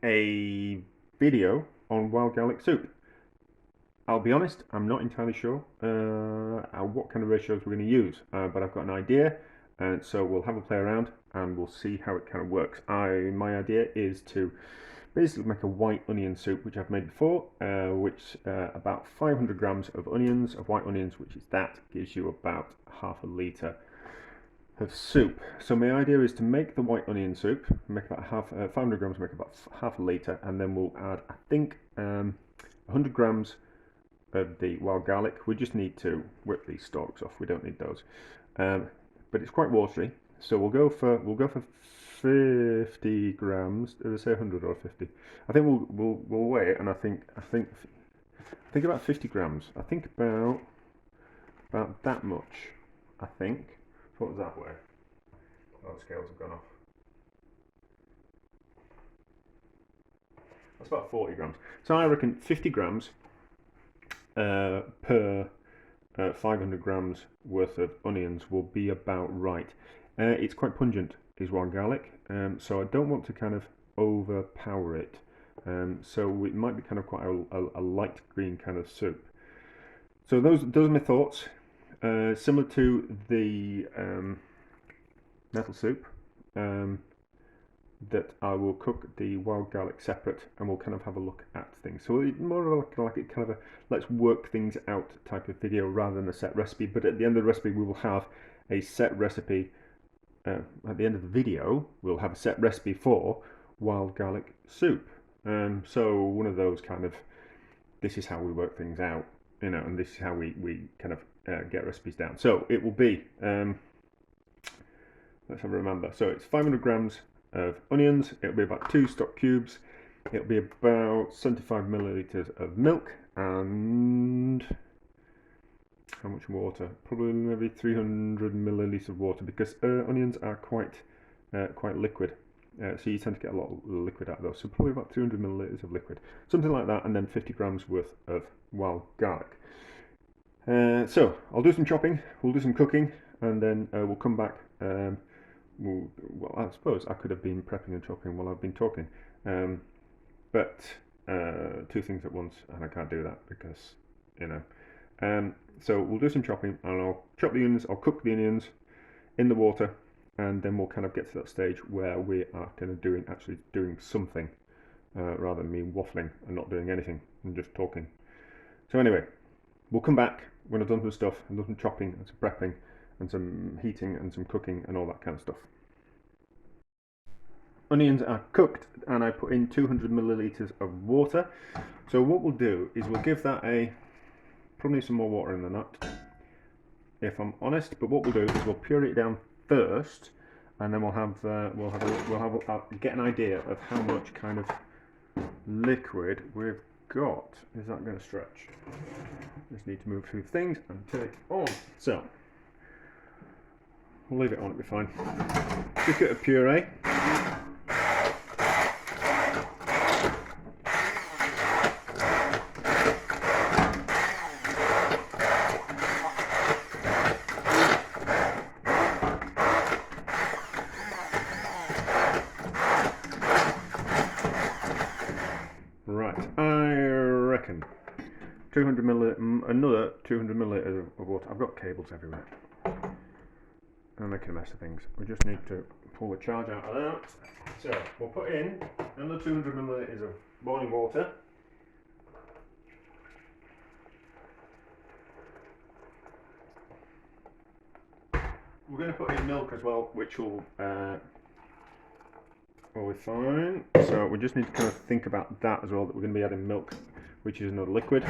a video on wild garlic soup. I'll be honest, I'm not entirely sure what kind of ratios we're going to use, but I've got an idea, and so we'll have a play around and we'll see how it kind of works. My idea is to basically make a white onion soup, which I've made before, which about 500 grams of onions, of white onions, which is that, gives you about half a litre of soup. So my idea is to make the white onion soup, make about 500 grams, make about half a litre, and then we'll add, I think, 100 grams of the wild garlic. We just need to whip these stalks off. We don't need those, but it's quite watery. So we'll go for 50 grams. Did I say 100 or 50? I think we'll weigh it, and I think about 50 grams. I think about that much. I think. What was that weigh? Oh, the scales have gone off. That's about 40 grams. So I reckon 50 grams per 500 grams worth of onions will be about right. It's quite pungent, is wild garlic, so I don't want to kind of overpower it. So it might be kind of quite a light green kind of soup. So those are my thoughts. Similar to the nettle soup, that I will cook the wild garlic separate, and we'll kind of have a look at things. So it's more of like a kind of a let's work things out type of video rather than a set recipe. But at the end of the recipe, we will have a set recipe. At the end of the video, we'll have a set recipe for wild garlic soup. So one of those kind of, this is how we work things out, and this is how we kind of get recipes down. So it will be, let's have a remember. So it's 500 grams of onions, it'll be about 2 stock cubes, it'll be about 75 milliliters of milk, and how much water? Probably maybe 300 milliliters of water, because onions are quite liquid, so you tend to get a lot of liquid out of those. So probably about 200 milliliters of liquid, something like that, and then 50 grams worth of wild garlic. So I'll do some chopping, we'll do some cooking, and then we'll come back. Well, I suppose I could have been prepping and chopping while I've been talking, but two things at once, and I can't do that because, so we'll do some chopping, and I'll chop the onions, I'll cook the onions in the water, and then we'll kind of get to that stage where we are kind of actually doing something, rather than me waffling and not doing anything and just talking. So anyway, we'll come back when I've done some stuff, and done some chopping and some prepping and some heating and some cooking and all that kind of stuff. Onions are cooked, and I put in 200 milliliters of water. So what we'll do is we'll give that probably some more water in than that, if I'm honest. But what we'll do is we'll puree it down first, and then we'll get an idea of how much kind of liquid we've got. Is that going to stretch? Just need to move through things and take it on. So we'll leave it on, it'll be fine. Just get a puree. Right, I reckon 200 milliliters, another 200 milliliters of water. I've got cables everywhere. I'm making a mess of things. We just need to pull the charge out of that. So we'll put in another 200 milliliters of boiling water. We're going to put in milk as well, which will be fine. So we just need to kind of think about that as well, that we're going to be adding milk, which is another liquid.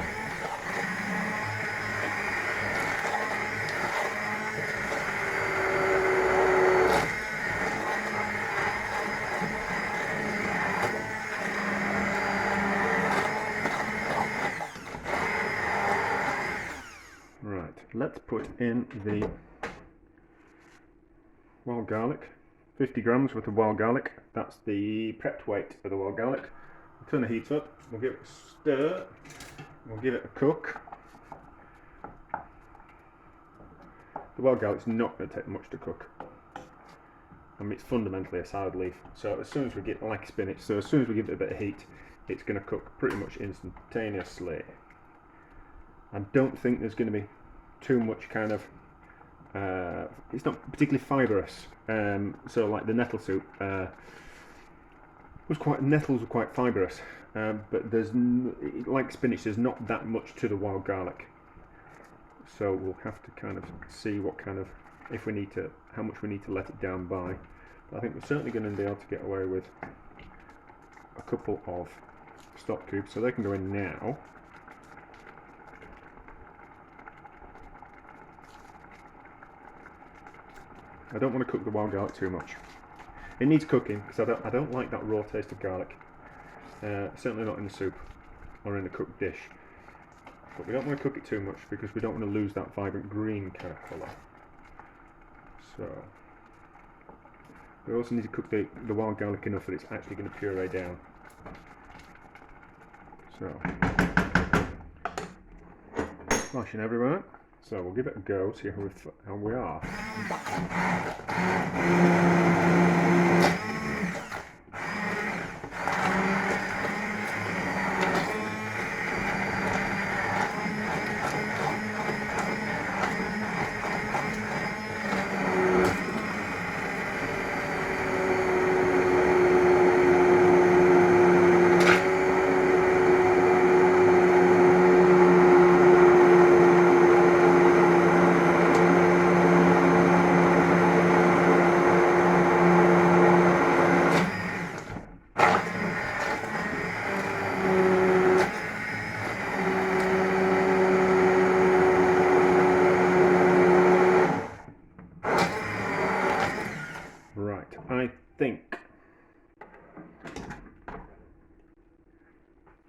Right, let's put in the wild garlic. 50 grams worth of wild garlic. That's the prepped weight of the wild garlic. We'll turn the heat up, we'll give it a stir, we'll give it a cook. The wild garlic's not going to take much to cook. it's fundamentally a salad leaf. So as soon as we get, like spinach, so as soon as we give it a bit of heat, it's going to cook pretty much instantaneously. I don't think there's going to be too much kind of, it's not particularly fibrous. So like the nettle soup nettles were quite fibrous, but like spinach, there's not that much to the wild garlic. So we'll have to kind of see what kind of, how much we need to let it down by. But I think we're certainly going to be able to get away with a couple of stock cubes, so they can go in now. I don't want to cook the wild garlic too much. It needs cooking because I don't like that raw taste of garlic. Certainly not in the soup or in a cooked dish. But we don't want to cook it too much because we don't want to lose that vibrant green kind of colour. So we also need to cook the wild garlic enough that it's actually going to puree down. So splashing everywhere. So we'll give it a go, see how we are. Right, I think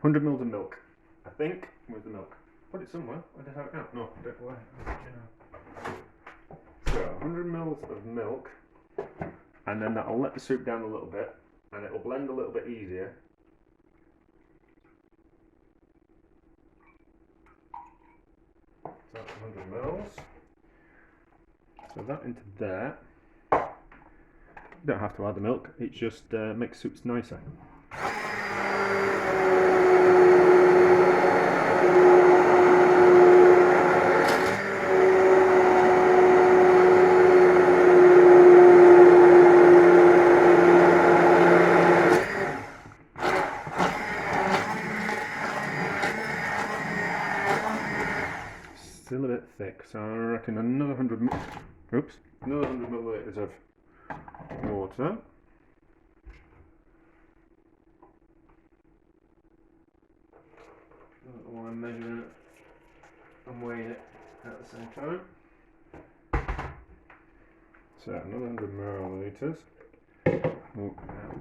100 ml of milk. I think. Where's the milk? Put it somewhere. Where did I have it out? No, don't where. So 100 ml of milk, and then that'll let the soup down a little bit, and it'll blend a little bit easier. So that's 100 ml. So that into there. You don't have to add the milk, it just makes soups nicer. Still a bit thick, so I reckon another 100 millilitres of water. While I'm measuring it and weighing it at the same time. So another 100 millilitres. Well,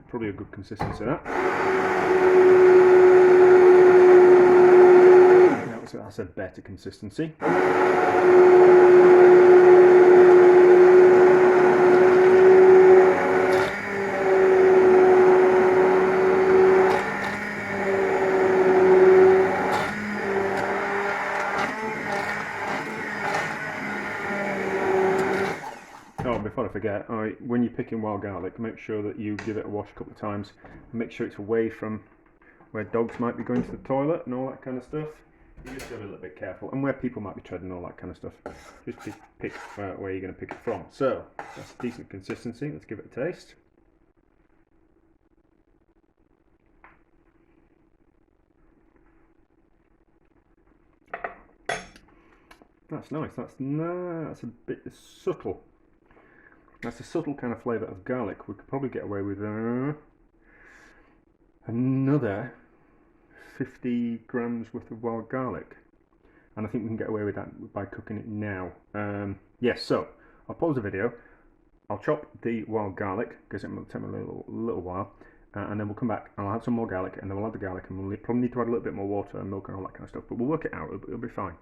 probably a good consistency that. That's a better consistency. Oh, before I forget, when you're picking wild garlic, make sure that you give it a wash a couple of times. Make sure it's away from where dogs might be going to the toilet and all that kind of stuff. You just got to be a little bit careful, and where people might be treading, all that kind of stuff. Just pick where you're going to pick it from. So that's a decent consistency. Let's give it a taste. That's nice. That's a bit subtle. That's a subtle kind of flavour of garlic. We could probably get away with another 50 grams worth of wild garlic, and I think we can get away with that by cooking it now. Yes, so I'll pause the video, I'll chop the wild garlic because it will take me a little while, and then we'll come back and I'll add some more garlic, and then we'll add the garlic, and we'll probably need to add a little bit more water and milk and all that kind of stuff, but we'll work it out. It'll be fine.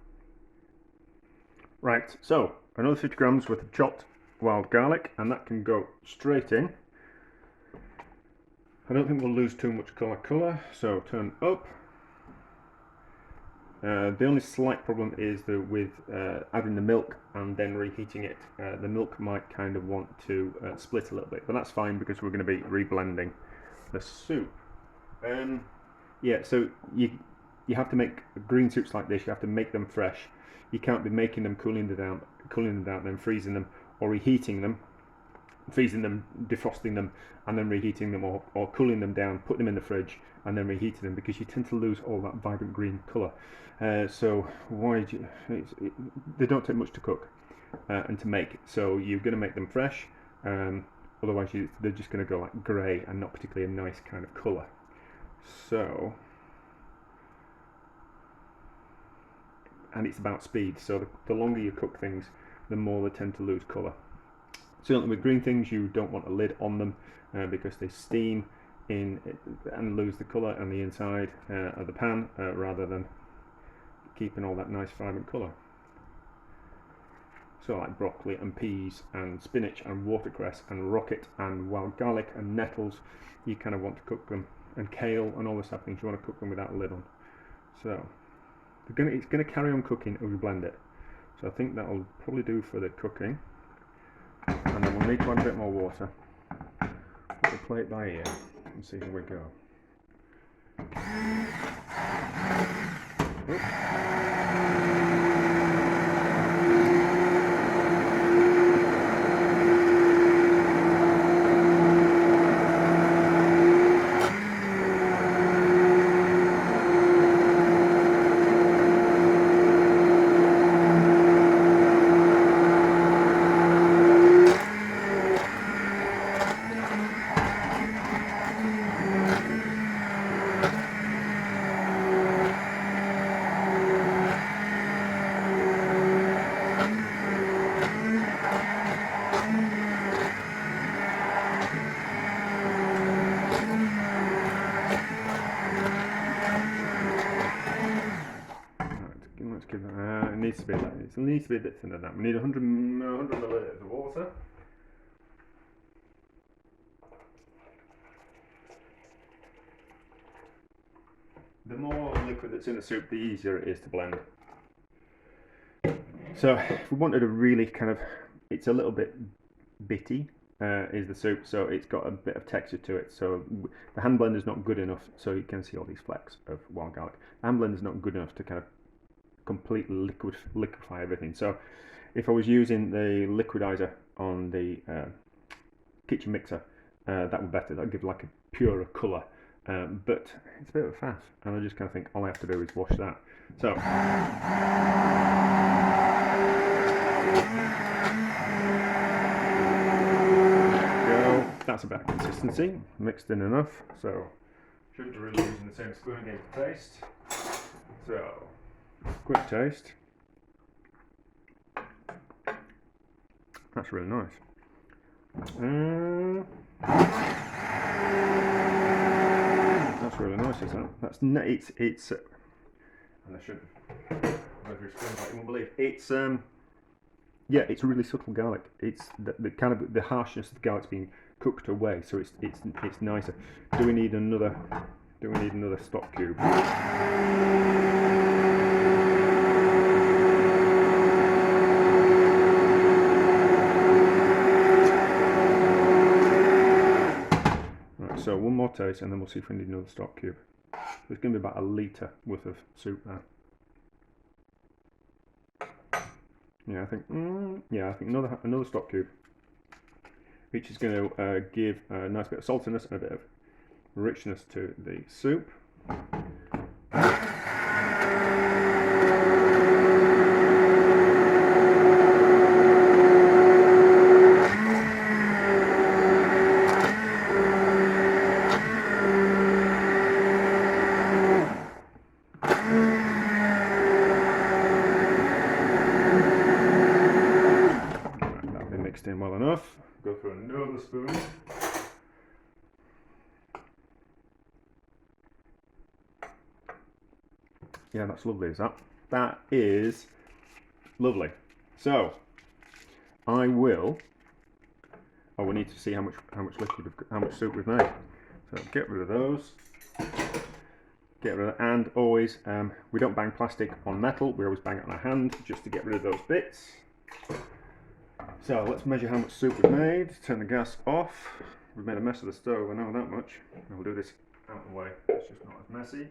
Right, so another 50 grams worth of chopped wild garlic, and that can go straight in. I don't think we'll lose too much colour, so turn up. The only slight problem is that with adding the milk and then reheating it, the milk might kind of want to split a little bit, but that's fine because we're going to be reblending the soup. Yeah, so you have to make green soups like this. You have to make them fresh. You can't be making them, cooling them down, then freezing them, or reheating them, freezing them, defrosting them, and then reheating them, or cooling them down, put them in the fridge, and then reheating them, because you tend to lose all that vibrant green colour. So why do you, they don't take much to cook and to make, so you're going to make them fresh. Otherwise they're just going to go like grey and not particularly a nice kind of colour. So, and it's about speed, so the longer you cook things, the more they tend to lose colour. Certainly with green things, you don't want a lid on them because they steam in and lose the colour on the inside of the pan rather than keeping all that nice vibrant colour. So like broccoli and peas and spinach and watercress and rocket and wild garlic and nettles, you kind of want to cook them, and kale and all this type of things, you want to cook them without a lid on. So it's going to carry on cooking as we blend it. So I think that'll probably do for the cooking. And then we'll need to add a bit more water. Put the plate by ear and see how we go. It needs to be a bit thinner than that. We need 100 milliliters of water. The more liquid that's in the soup, the easier it is to blend. So if we wanted a really kind of, it's a little bit bitty is the soup, so it's got a bit of texture to it. So the hand blender is not good enough, so you can see all these flecks of wild garlic. The hand blender is not good enough to kind of completely liquefy everything. So if I was using the liquidizer on the kitchen mixer, that would be better. That would give like a purer colour, but it's a bit of a faff, and I just kind of think all I have to do is wash that. So that's about consistency, mixed in enough, so shouldn't really be using the same spoon again to taste. So quick taste. That's really nice. That's really nice, isn't it? That's it's and I shouldn't go through spoons like you won't believe. It's yeah, it's really subtle garlic. It's the kind of the harshness of the garlic's being cooked away, so it's nicer. Do we need another stock cube? So one more taste and then we'll see if we need another stock cube. There's going to be about a litre worth of soup there. Yeah, I think another stock cube, which is going to give a nice bit of saltiness and a bit of richness to the soup. Mixed in well enough. Go through another spoon. Yeah, that's lovely, is that? That is lovely. So I will. Oh, we need to see how much soup we've made. So get rid of those. get rid of that. And always, we don't bang plastic on metal, we always bang it on our hand just to get rid of those bits. So let's measure how much soup we've made. Turn the gas off. We've made a mess of the stove, I know that much. We'll do this out of the way, it's just not as messy.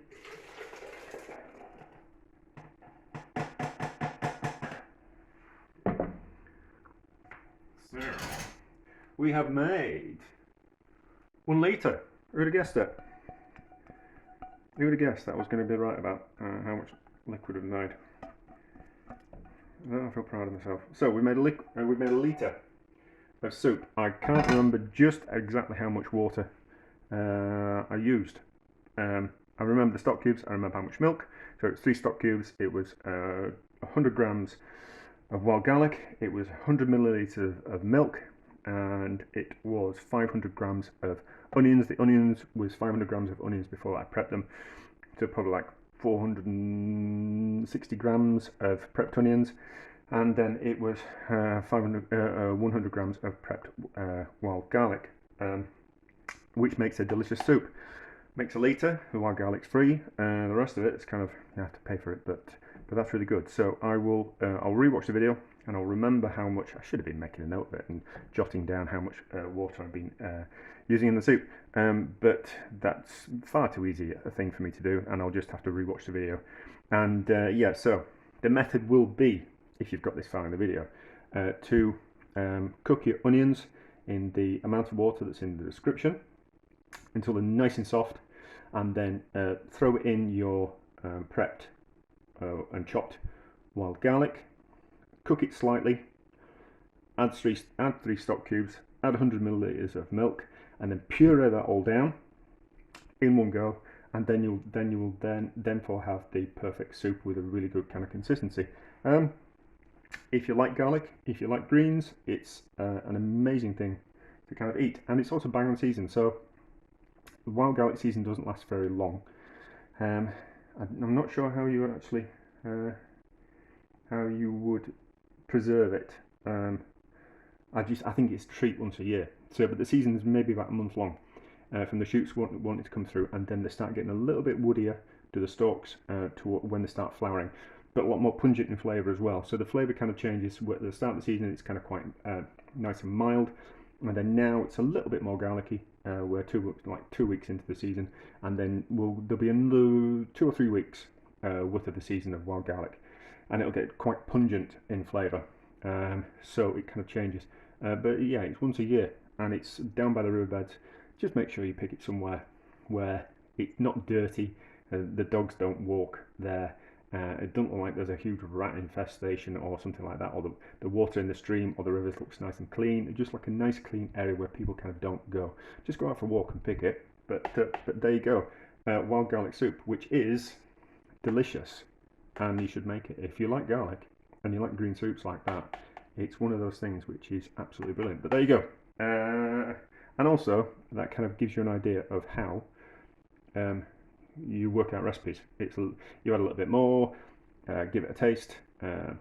So, we have made 1 litre. Who would have guessed it? Who would have guessed that was going to be right about how much liquid we've made? I feel proud of myself. So we made a litre of soup. I can't remember just exactly how much water I used. I remember the stock cubes. I remember how much milk. So it's 3 stock cubes. It was 100 grams of wild garlic. It was 100 millilitres of milk, and it was 500 grams of onions. The onions was 500 grams of onions before I prepped them. So probably like 460 grams of prepped onions, and then it was 100 grams of prepped wild garlic, which makes a delicious soup. Makes a litre. The wild garlic's free. The rest of it, it's kind of, you have to pay for it, but that's really good. So I'll rewatch the video and I'll remember how much. I should have been making a note of it and jotting down how much water I've been using in the soup, but that's far too easy a thing for me to do, and I'll just have to rewatch the video. And yeah, so the method will be, if you've got this far in the video, to cook your onions in the amount of water that's in the description until they're nice and soft, and then throw in your prepped and chopped wild garlic, cook it slightly, add 3 stock cubes, add 100 milliliters of milk, and then puree that all down in one go, and then you'll have the perfect soup with a really good kind of consistency. If you like garlic, if you like greens, it's an amazing thing to kind of eat, and it's also bang on season. So the wild garlic season doesn't last very long. I'm not sure how you would actually preserve it. I think it's a treat once a year. So, but the season is maybe about a month long from the shoots wanting to come through, and then they start getting a little bit woodier to the stalks to when they start flowering, but a lot more pungent in flavour as well. So the flavour kind of changes. At the start of the season, it's kind of quite nice and mild, and then now it's a little bit more garlicky. We're 2 weeks into the season, and then there'll be another 2 or 3 weeks worth of the season of wild garlic, and it'll get quite pungent in flavour. So it kind of changes. But yeah, it's once a year, and it's down by the riverbeds. Just make sure you pick it somewhere where it's not dirty. The dogs don't walk there. It doesn't look like there's a huge rat infestation or something like that, or the water in the stream or the rivers looks nice and clean. It's just like a nice clean area where people kind of don't go. Just go out for a walk and pick it. But there you go, wild garlic soup, which is delicious, and you should make it if you like garlic and you like green soups like that. It's one of those things which is absolutely brilliant. But there you go, and also that kind of gives you an idea of how you work out recipes. You add a little bit more, give it a taste. I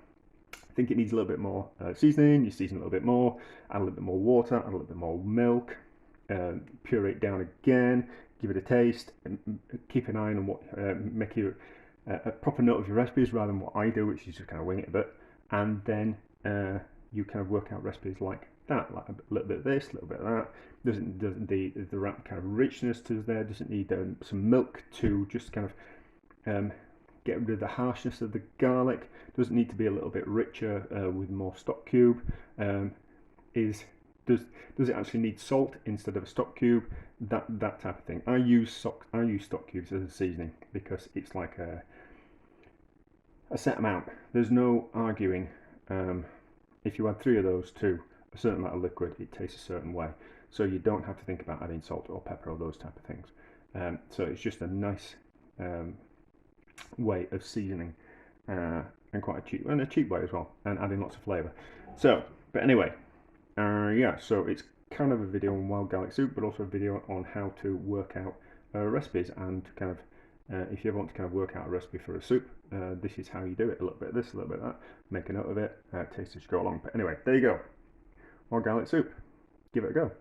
think it needs a little bit more seasoning. You season a little bit more, add a little bit more water, add a little bit more milk, puree it down again, give it a taste, and keep an eye on what make you a proper note of your recipes rather than what I do, which is just kind of wing it a bit, and then you kind of work out recipes like that, like a little bit of this, a little bit of that. Doesn't the right kind of richness to there. Doesn't need some milk to just kind of get rid of the harshness of the garlic. Doesn't need to be a little bit richer with more stock cube. Does it actually need salt instead of a stock cube? That type of thing. I use stock cubes as a seasoning because it's like a set amount. There's no arguing. If you add 3 of those to a certain amount of liquid, it tastes a certain way. So you don't have to think about adding salt or pepper or those type of things. So it's just a nice way of seasoning, and quite a cheap way as well, and adding lots of flavour. So, but anyway, yeah. So it's kind of a video on wild garlic soup, but also a video on how to work out recipes, and kind of if you ever want to kind of work out a recipe for a soup, this is how you do it. A little bit of this, a little bit of that. Make a note of it. Taste as you go along. But anyway, there you go. Wild garlic soup. Give it a go.